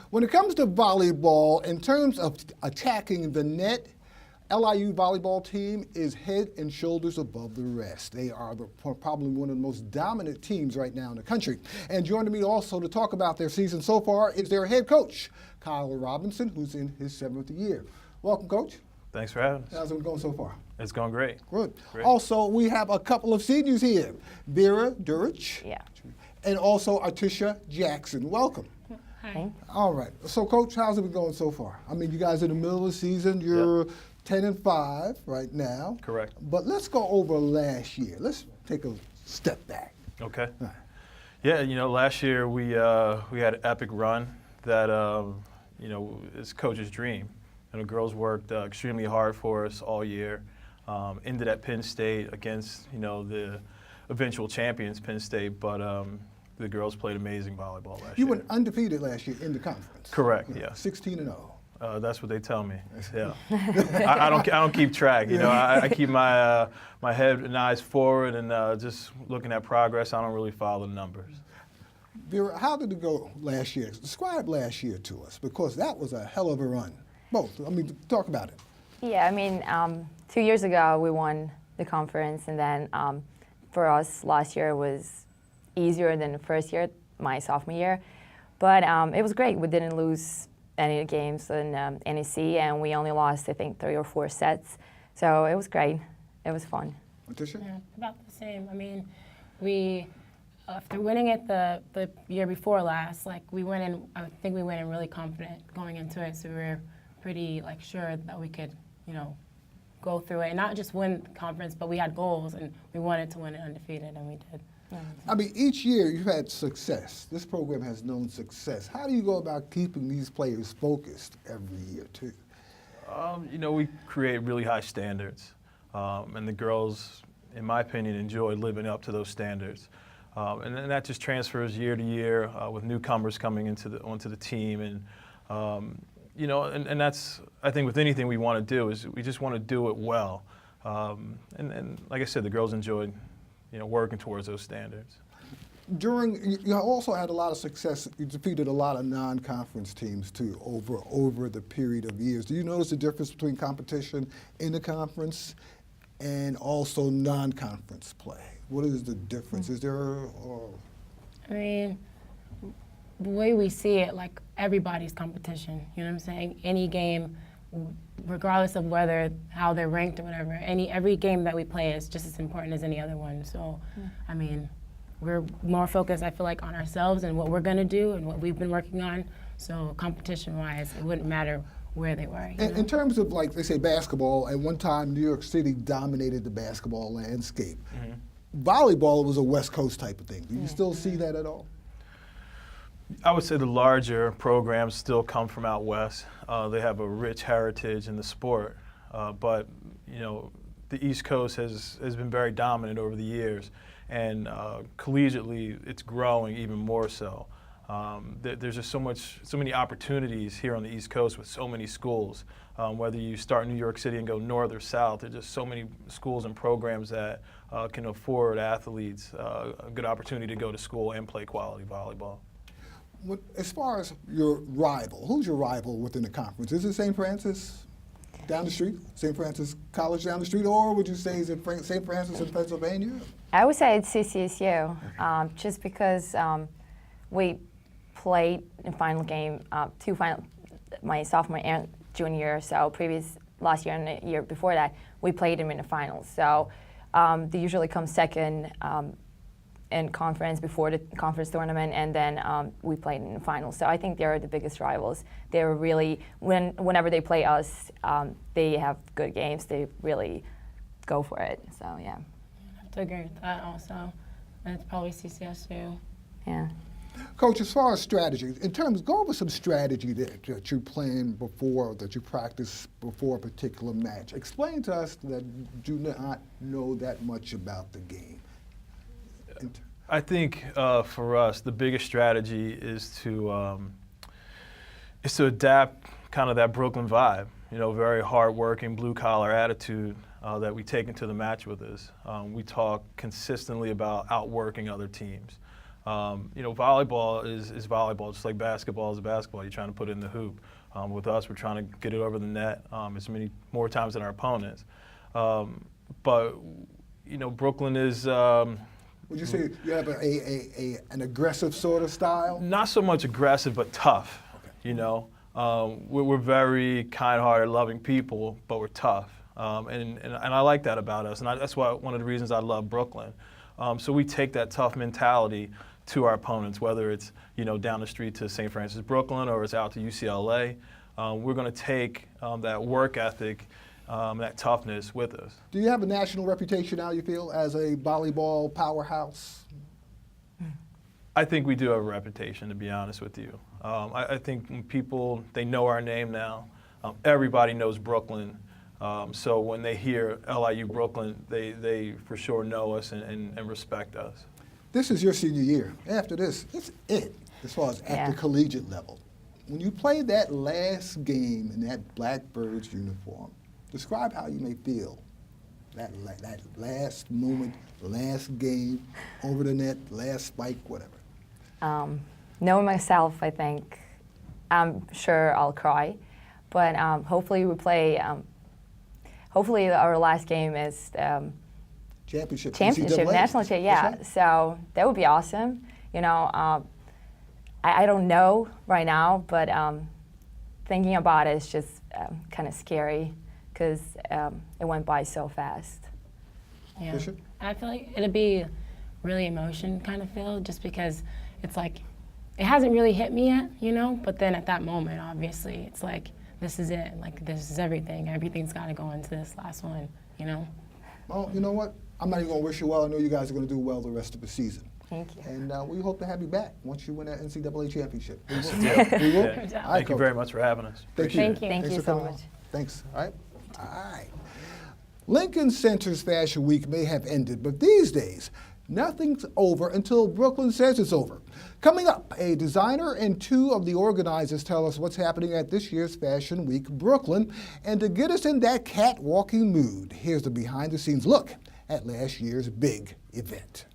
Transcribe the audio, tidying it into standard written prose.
When it comes to volleyball, in terms of attacking the net, LIU volleyball team is head and shoulders above the rest. They are probably one of the most dominant teams right now in the country. And joining me also to talk about their season so far is their head coach, Kyle Robinson, who's in his 7th year. Welcome, Coach. Thanks for having us. How's it going so far? It's going great. Good. Great. Also, we have a couple of seniors here, Vera Durich, and also Artisha Jackson. Welcome. Hi. All right. So, Coach, how's it been going so far? I mean, you guys are in the middle of the season. You're 10-5 right now. Correct. But let's go over last year. Let's take a step back. Okay. Right. Yeah, last year we had an epic run that is coach's dream. And the girls worked extremely hard for us all year. Ended at Penn State against the eventual champions, Penn State, but the girls played amazing volleyball last year. You went undefeated last year in the conference. Correct. Yeah. 16-0. That's what they tell me. Yeah. I don't keep track. I keep my my head and eyes forward and just looking at progress. I don't really follow the numbers. Vera, how did it go last year? Describe last year to us, because that was a hell of a run. Both. I mean, talk about it. Yeah, I mean, 2 years ago we won the conference, and then for us last year was easier than the first year, my sophomore year. But it was great. We didn't lose any games in NEC, and we only lost, I think, 3 or 4 sets. So it was great. It was fun. Patricia? Yeah, about the same. I mean, we, after winning it the year before last, I think we went in really confident going into it. So we were pretty sure that we could, go through it and not just win the conference, but we had goals and we wanted to win it undefeated, and we did. Yeah. I mean, each year you've had success. This program has known success. How do you go about keeping these players focused every year, too? We create really high standards, and the girls, in my opinion, enjoy living up to those standards. And then that just transfers year to year with newcomers coming onto the team. And, and that's, I think, with anything we want to do is we just want to do it well. And like I said, the girls enjoyed working towards those standards. You also had a lot of success. You defeated a lot of non-conference teams too over the period of years. Do you notice the difference between competition in the conference and also non-conference play? What is the difference? Is there? I mean, the way we see it, everybody's competition. You know what I'm saying? Any game, regardless of how they're ranked or whatever, every game that we play is just as important as any other one. So, I mean, we're more focused, I feel like, on ourselves and what we're going to do and what we've been working on. So competition-wise, it wouldn't matter where they were. In terms of, they say, basketball, at one time New York City dominated the basketball landscape. Mm-hmm. Volleyball was a West Coast type of thing. Do you still see that at all? I would say the larger programs still come from out west. They have a rich heritage in the sport, but the East Coast has been very dominant over the years, and collegiately it's growing even more so. There's just so many opportunities here on the East Coast with so many schools. Whether you start in New York City and go north or south, there's just so many schools and programs that can afford athletes a good opportunity to go to school and play quality volleyball. As far as your rival, who's your rival within the conference? Is it St. Francis down the street, St. Francis College down the street, or would you say is it St. Francis in Pennsylvania? I would say it's CCSU, just because we played in final game, my sophomore and junior year, so last year and the year before that, we played them in the finals. So they usually come second in conference before the conference tournament, and then we played in the finals. So I think they're the biggest rivals. They're really, whenever they play us, they have good games. They really go for it. So yeah. I have to agree with that also. And it's probably CCSU. Yeah. Coach, as far as strategy, go over some strategy that you plan before, that you practice before a particular match. Explain to us that do not know that much about the game. I think for us, the biggest strategy is to adapt kind of that Brooklyn vibe. Very hard-working, blue-collar attitude that we take into the match with us. We talk consistently about outworking other teams. Volleyball is volleyball, just like basketball is basketball. You're trying to put it in the hoop. With us, we're trying to get it over the net as many more times than our opponents. But Brooklyn is. Would you say you have an aggressive sort of style? Not so much aggressive, but tough. Okay. We're very kind-hearted, loving people, but we're tough, and I like that about us, and that's one of the reasons I love Brooklyn. So we take that tough mentality to our opponents, whether it's down the street to St. Francis Brooklyn or it's out to UCLA. We're going to take that work ethic, that toughness with us. Do you have a national reputation now, you feel, as a volleyball powerhouse? I think we do have a reputation, to be honest with you. I think when people, they know our name now. Everybody knows Brooklyn. So when they hear LIU Brooklyn, they for sure know us and respect us. This is your senior year. After this, it's it, as far as at the collegiate level. When you play that last game in that Blackbirds uniform, describe how you may feel. That last moment, last game, over the net, last spike, whatever. Knowing myself, I think, I'm sure I'll cry. But hopefully we play, hopefully our last game is Championship, national championship, yeah. Right. So that would be awesome. I don't know right now, but thinking about it is just kind of scary because it went by so fast. Yeah. Bishop? I feel like it'd be really emotion kind of filled just because it's like, it hasn't really hit me yet, but then at that moment, obviously, it's like, this is it. Like, this is everything. Everything's got to go into this last one, Well, you know what? I'm not even going to wish you well. I know you guys are going to do well the rest of the season. Thank you. And we hope to have you back once you win that NCAA championship. We will. Yeah. We will. Yeah. All right, Thank you Coach. very much for having us. Thank you. Thank you. Thank Thanks you for so coming on. much. Thanks. All right. All right. Lincoln Center's Fashion Week may have ended, but these days, nothing's over until Brooklyn says it's over. Coming up, a designer and two of the organizers tell us what's happening at this year's Fashion Week Brooklyn. And to get us in that cat-walking mood, here's the behind-the-scenes look at last year's big event.